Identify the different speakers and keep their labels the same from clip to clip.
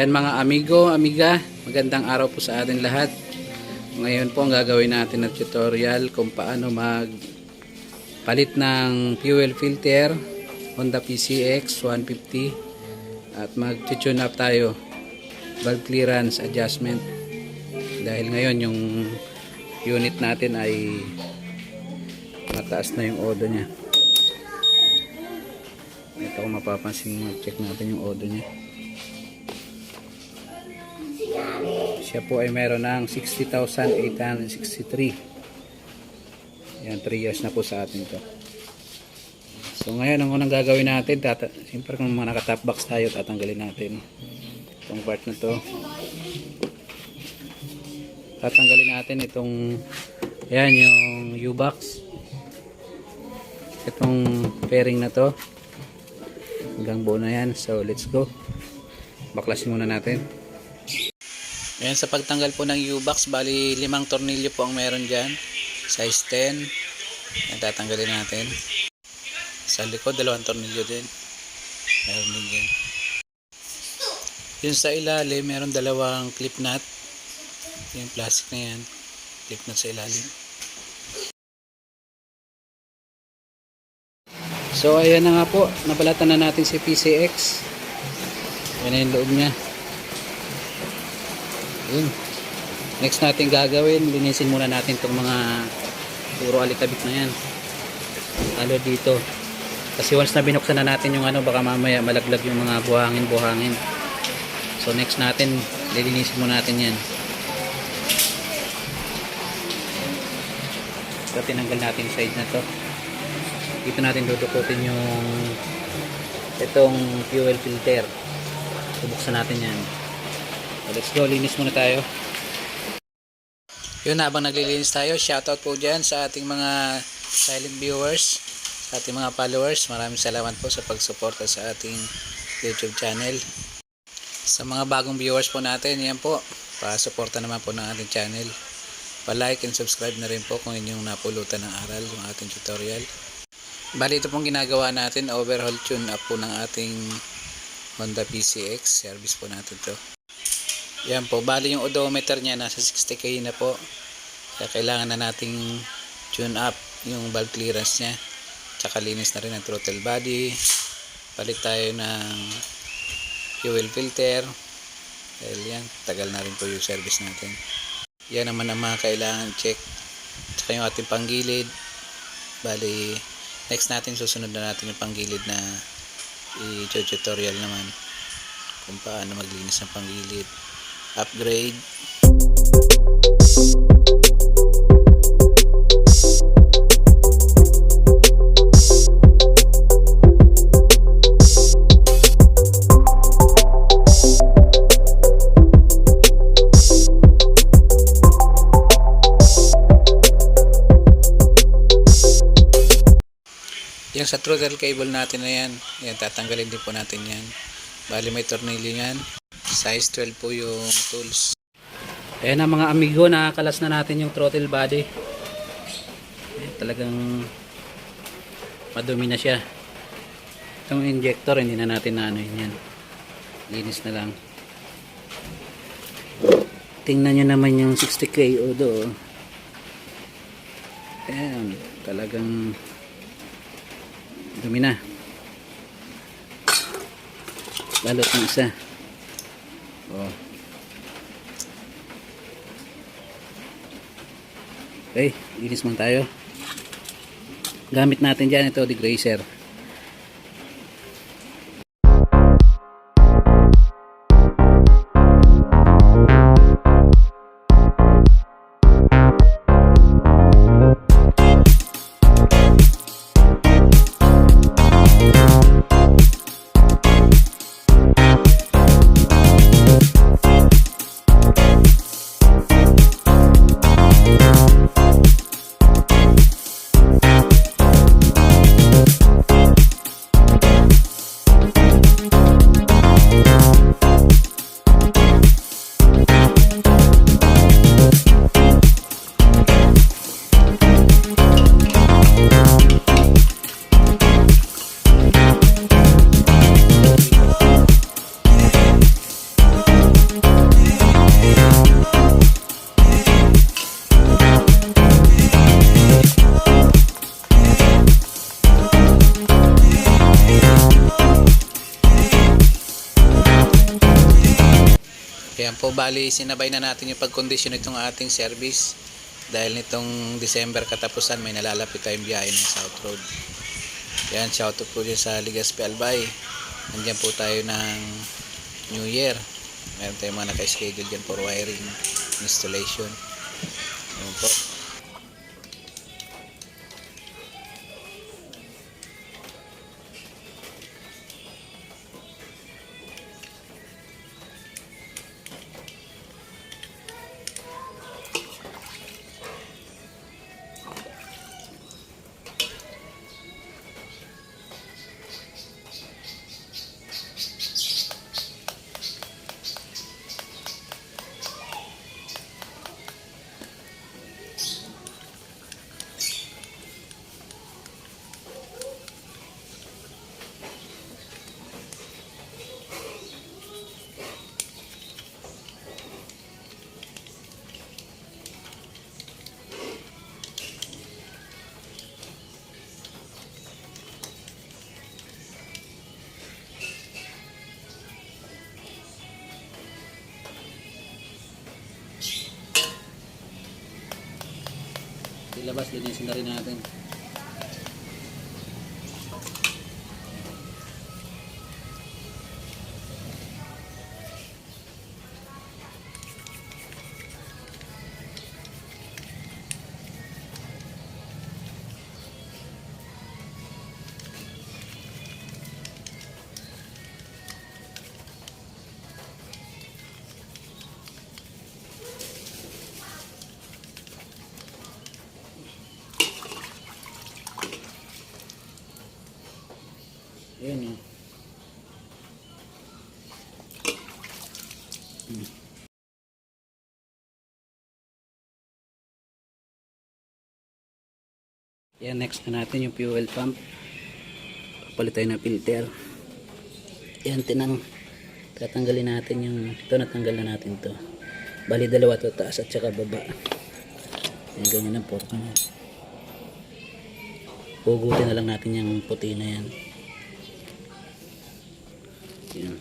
Speaker 1: Ayan mga amigo, amiga, magandang araw po sa ating lahat. Ngayon po ang gagawin natin na tutorial kung paano magpalit ng fuel filter Honda PCX 150 at mag-tune up tayo, valve clearance adjustment. Dahil ngayon yung unit natin ay mataas na yung odo niya. Ito kung mapapansin, check natin yung odo niya. Siya po ay meron ng 60,863. Yan, 3 years na po sa atin to. So ngayon ang unang gagawin natin, siyempre kung mga naka top box tayo, tatanggalin natin itong part na to. Tatanggalin natin itong, yan yung U-box, itong fairing na to hanggang buo na yan. So let's go, baklasin muna natin. Ayan, sa pagtanggal po ng U-box, bali 5 tornilyo po ang meron dyan, size 10. Ayan, tatanggalin natin. Sa likod 2 tornilyo din, meron din dyan. Yung sa ilalim, meron 2 clip nut. Yung plastic na yan, clip nut sa ilalim. So ayan na nga po, napalatan na natin si PCX. Ayan na yung loob nya. Yun. Next natin gagawin, linisin muna natin itong mga puro alikabit na yan, lalo dito, kasi once na binuksan na natin yung baka mamaya malaglag yung mga buhangin. So next natin, lilinisin muna natin yan. So tinanggal natin yung side na to. Dito natin dudukutin yung itong fuel filter. Bubuksan natin yan. So let's go, linis muna tayo. Yun, habang naglilinis tayo, shoutout po dyan sa ating mga silent viewers, sa ating mga followers. Maraming salamat po sa pagsuporta sa ating YouTube channel. Sa mga bagong viewers po natin, yan po, pa-suporta naman po ng ating channel. Pa-like and subscribe na rin po kung inyong napulutan ng aral yung ating tutorial. Bali, ito pong ginagawa natin, overhaul tune up po ng ating Honda PCX. Service po natin to. Yan po, bali yung odometer niya nasa 60k na po. Kaya kailangan na nating tune up yung valve clearance niya. Tsaka linis na rin ang throttle body. Palit tayo ng fuel filter. Dahil yan, tagal na rin po yung service natin. Yan naman ang mga kailangan check. Tsaka yung ating panggilid. Bali, next natin, susunod na natin yung panggilid na i-tutorial naman kung paano maglinis ng panggilid. Upgrade. Yung sa throttle cable natin na yan, tatanggalin din po natin yan. Bali may tornilyo yan. Size 12 po yung tools. Ayan na mga amigo, nakakalas na natin yung throttle body. Ayan, talagang madumi na siya. Itong injector, hindi na natin yan. Linis na lang. Tingnan nyo naman yung 60k odo. Ayan, talagang dumi na. Balot ng isa. Oh. Okay, linis muna tayo. Gamit natin dyan ito, degreaser. Yan po, bali sinabay na natin yung pagkondisyon nitong ating service. Dahil nitong December katapusan may nalalapit tayong biyahe ng South Road. Yan, shoutout po dyan sa Legazpi Albay. Nandiyan po tayo ng New Year. Meron tayong mga naka-schedule dyan for wiring installation. Yan po. Ilabas, linisin na rin natin. Ayan yun. Yan, next na natin yung fuel pump. Papalit tayo ng filter. Yan, tatanggalin natin yung ito, natanggal na natin to. Bali dalawa to, taas at saka baba. Yan, ganyan ang porka na. Hugutin na lang natin yung puti na yan. Yan.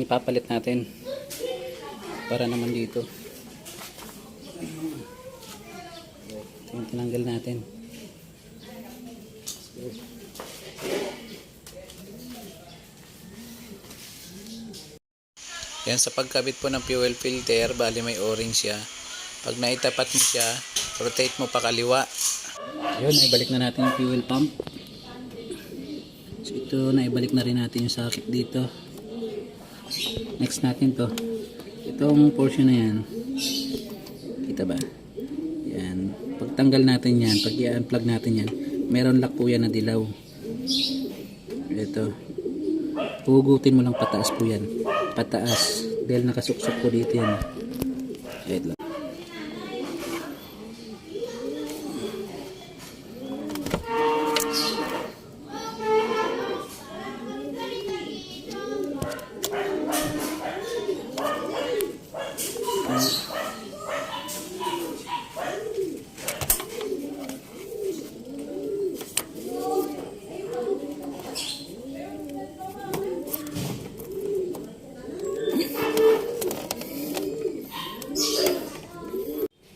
Speaker 1: Papalit natin para naman dito yung tinanggal natin. Yan, sa pagkabit po ng fuel filter, bali may o-ring siya. Pag naitapat mo siya, rotate mo pa kaliwa. Yun, naibalik na natin yung fuel pump. So ito, naibalik na rin natin yung socket dito. Next natin to, itong portion na yan, kita ba? Yan, pagtanggal natin yan, pag i-unplug natin yan, meron lock po yan na dilaw. Ito, hugutin mo lang pataas po yan, pataas, dahil nakasuksok po dito yan. Ito lang.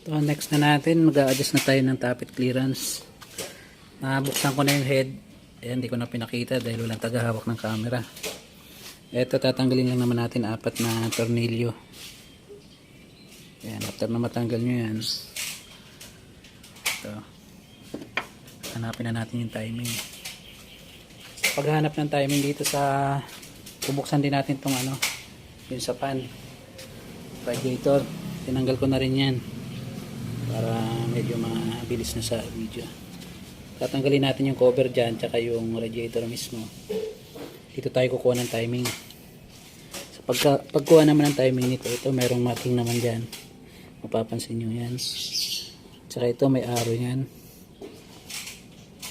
Speaker 1: So next na natin, mag-a-adjust na tayo ng tappet clearance. Nabuksan ko na yung head. Ayan, hindi ko na pinakita dahil walang tagahawak ng camera. Ito, tatanggalin lang naman natin 4 na tornilyo. Ayan, after na matanggal nyo yan, ito, hanapin na natin yung timing. Paghanap ng timing dito sa, bubuksan din natin itong ano, yung sa pan radiator. Tinanggal ko na rin yan para medyo mabilis na sa video. Tatanggalin natin yung cover dyan tsaka yung radiator mismo. Dito tayo kukuha ng timing. So Pagkuha naman ng timing nito, ito merong marking naman dyan. Mapapansin nyo yan. Tsaka ito may arrow yan.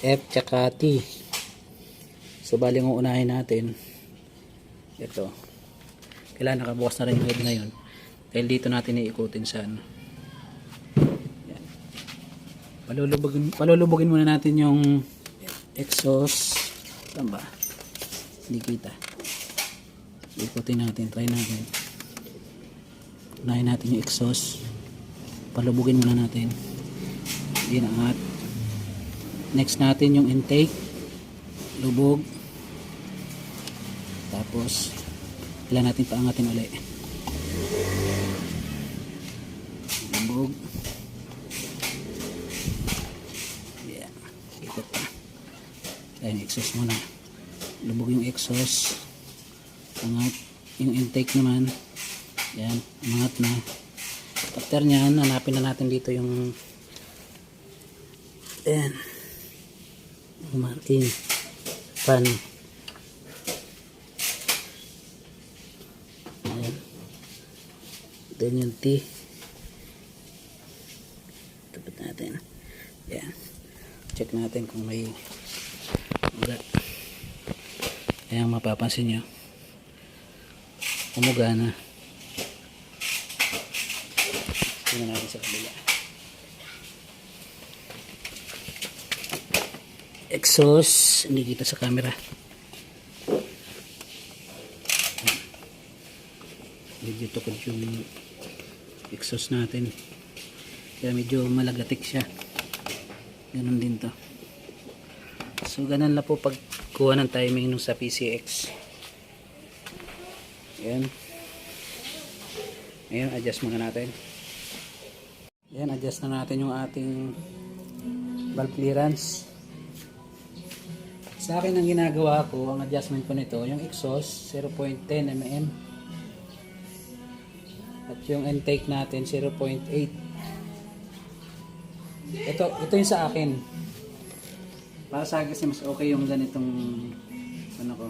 Speaker 1: F tsaka T. So bali ang uunahin natin ito. Kailangan nakabukas na rin yung head ngayon. Dahil dito natin iikutin sa ano. Yan. Palulubugin muna natin yung exhaust. Saan ba? Hindi kita. Ikutin natin. Try natin. Unahin natin yung exhaust. Palubugin muna natin. Inaangat. Next natin yung intake. Lubog. Tapos kailangan natin paangatin ulit. Lubog. Yeah. Ikot pa. Ayan, exhaust muna. Lubog yung exhaust. Angat. Yung intake naman. Yan. Angat na. After nyan, hanapin na natin dito yung ayan. Marking. Pan. Ayan. Then yung T. Tapat natin. Ayan. Check natin kung may ugat. Ayan, mapapansin nyo. Umuga na. Tingnan natin sa kabila. Exhaust. Hindi kita sa camera. Medyo tukod yung exhaust natin. Kaya medyo malagatik siya. Ganun din to. So ganun na po pagkuha ng timing nung sa PCX. Ayan. Ngayon adjust muna natin. Ayan, adjust na natin yung ating valve clearance. Sa akin ang ginagawa ko, ang adjustment ko nito, yung exhaust 0.10 mm at yung intake natin 0.8. Ito yung sa akin. Para sa akin kasi mas okay yung ganitong ano ko.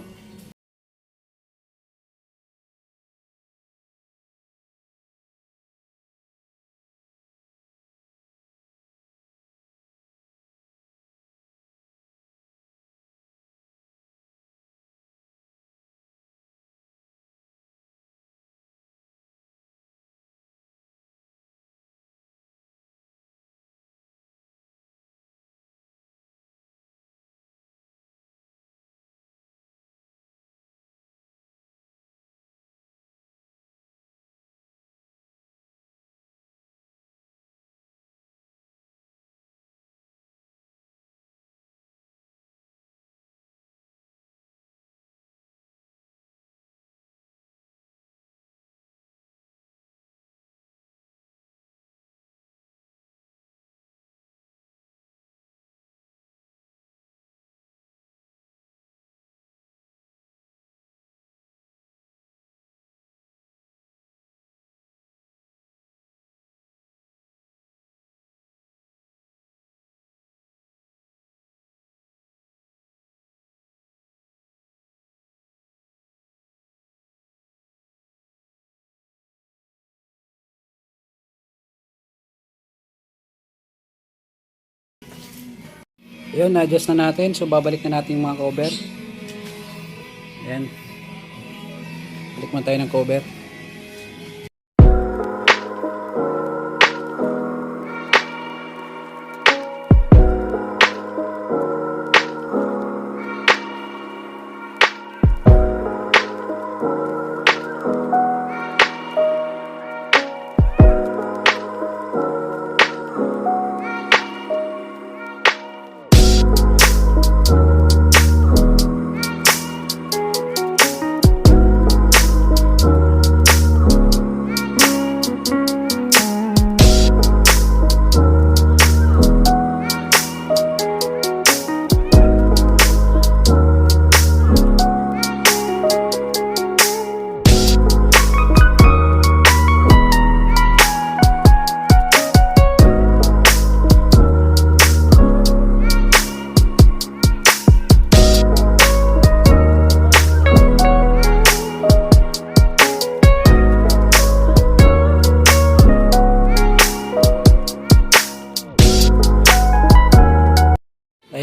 Speaker 1: Yun, na-adjust na natin. So, babalik na natin yung mga cover. Ayan. Balik man tayo ng cover.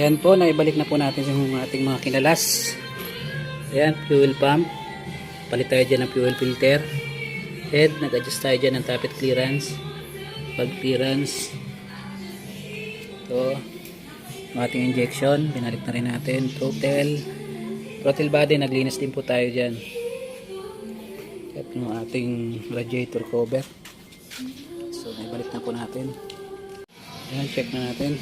Speaker 1: Ayan po, naibalik na po natin yung ating mga kinalas. Ayan, fuel pump. Palit tayo dyan ng fuel filter. Head, nag-adjust tayo dyan ng tappet clearance. Valve clearance. Ito, yung ating injection, binalik na rin natin. Throttle body, naglinis din po tayo dyan. At yung ating radiator cover. So, naibalik na po natin. Ayan, check na natin.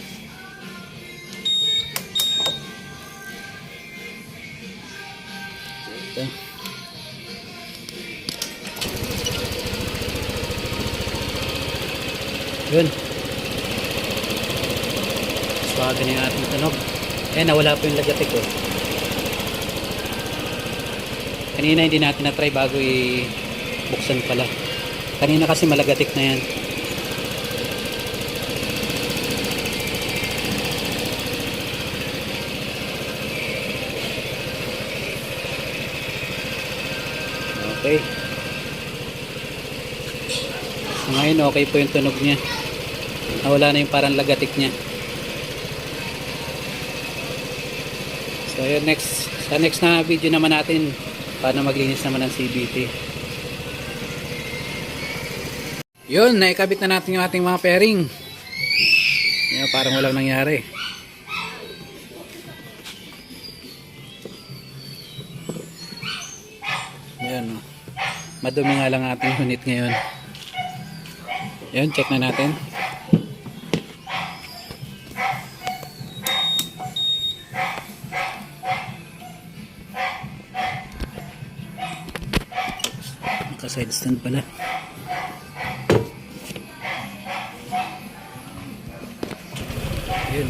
Speaker 1: Ito. Yun. Swaga na yung ating tunog. Eh, nawala po yung lagatik ko. Kanina hindi natin na-try bago i-buksan pala. Kanina kasi malagatik na yan. Okay. So, ngayon okay po yung tunog niya. Nawala na yung parang lagatik niya. So yun, sa next na video naman natin paano maglinis naman ng CVT. Yun, naikabit na natin yung ating mga pairing. Yan, parang walang nangyari. Yan, oh. Madumi nga lang ating unit ngayon. Yan, check na natin. Naka-side stand pala. Yun.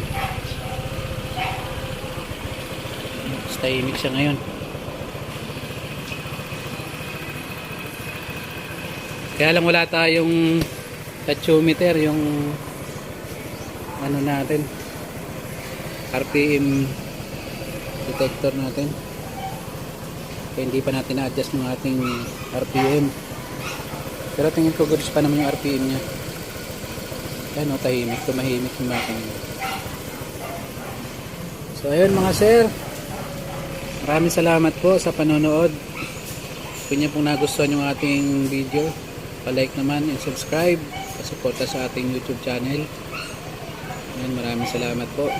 Speaker 1: Tahimik siya ngayon. Kaya lang wala tayong tachometer, yung ano natin, RPM detector natin. Kaya hindi pa natin na-adjust ng ating RPM. Pero tingin ko goods pa naman yung RPM nya. Ayan o, tahimik, tumahimik yung makina. So ayun mga sir, maraming salamat po sa panonood. Kung niyo pong nagustuhan yung ating video, pa-like naman and subscribe, pa-suporta sa ating YouTube channel. Ayan, maraming salamat po.